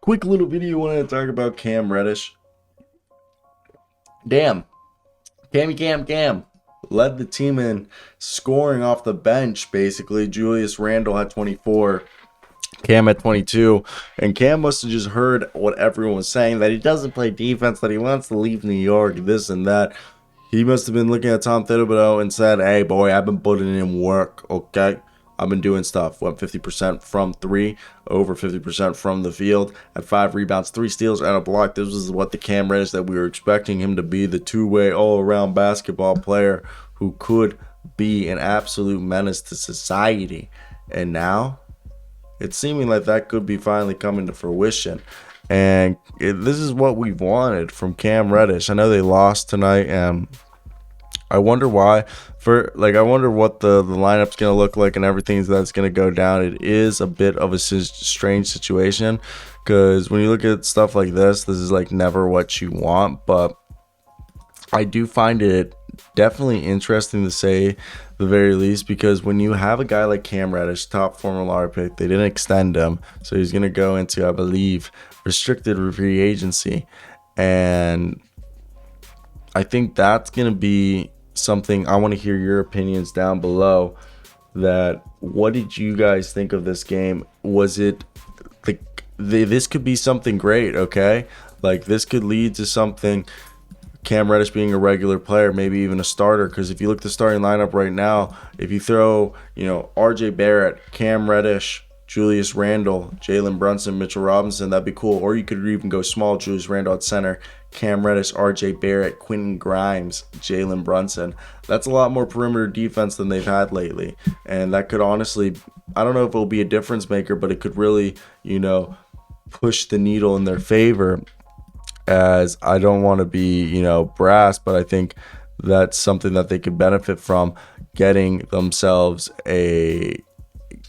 Quick little video I wanted to talk about Cam Reddish. Damn. Cam. Led the team in scoring off the bench, basically. Julius Randle had 24. Cam at 22. And Cam must have just heard what everyone was saying, that he doesn't play defense, that he wants to leave New York, this and that. He must have been looking at Tom Thibodeau and said, hey, boy, I've been putting in work, okay? I've been doing stuff. Went 50% from three, over 50% from the field, had 5 rebounds, 3 steals, and a block. This was what the Cam Reddish that we were expecting him to be, the two-way, all-around basketball player who could be an absolute menace to society. And now it's seeming like that could be finally coming to fruition. And this is what we've wanted from Cam Reddish. I know they lost tonight, and I wonder why. I wonder what the lineup's going to look like and everything that's going to go down. It is a bit of a strange situation, because when you look at stuff like this is like never what you want. But I do find it definitely interesting, to say the very least, because when you have a guy like Cam Reddish, top former lottery pick, they didn't extend him, so he's going to go into, I believe, restricted free agency. And I think that's going to be something. I want to hear your opinions down below. That what did you guys think of this game? Was it this could be something great, okay? Like, this could lead to something, Cam Reddish being a regular player, maybe even a starter. Because if you look at the starting lineup right now, if you throw, RJ Barrett, Cam Reddish, Julius Randle, Jalen Brunson, Mitchell Robinson, that'd be cool. Or you could even go small, Julius Randle at center, Cam Reddish, RJ Barrett, Quentin Grimes, Jalen Brunson. That's a lot more perimeter defense than they've had lately. And that could honestly, I don't know if it'll be a difference maker, but it could really, push the needle in their favor. As I don't want to be, brass, but I think that's something that they could benefit from, getting themselves a,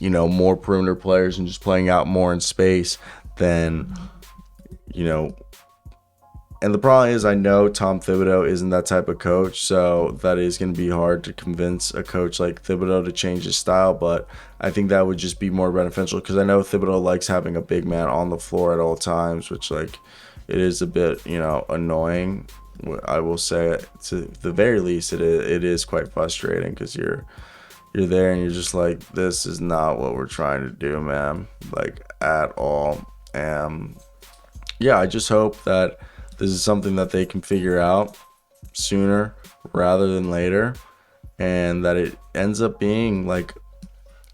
more perimeter players and just playing out more in space than, and the problem is, I know Tom Thibodeau isn't that type of coach, so that is going to be hard to convince a coach like Thibodeau to change his style, but I think that would just be more beneficial, because I know Thibodeau likes having a big man on the floor at all times, which, it is a bit, annoying. I will say, to the very least, it is quite frustrating, because you're there and you're just like, this is not what we're trying to do, man, at all. And yeah, I just hope that this is something that they can figure out sooner rather than later, and that it ends up being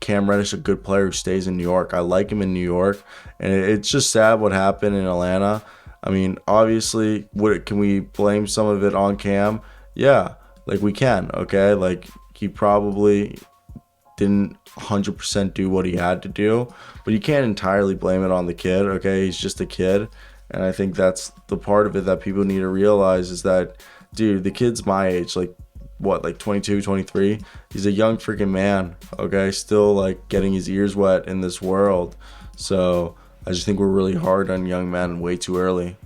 Cam Reddish, a good player who stays in New York. I like him in New York, and it's just sad what happened in Atlanta. I mean, obviously, can we blame some of it on Cam? Yeah, we can, okay? He probably didn't 100% do what he had to do, but you can't entirely blame it on the kid, okay? He's just a kid, and I think that's the part of it that people need to realize, is that, dude, the kid's my age, 22, 23? He's a young freaking man, okay? Still, getting his ears wet in this world. So I just think we're really hard on young men way too early.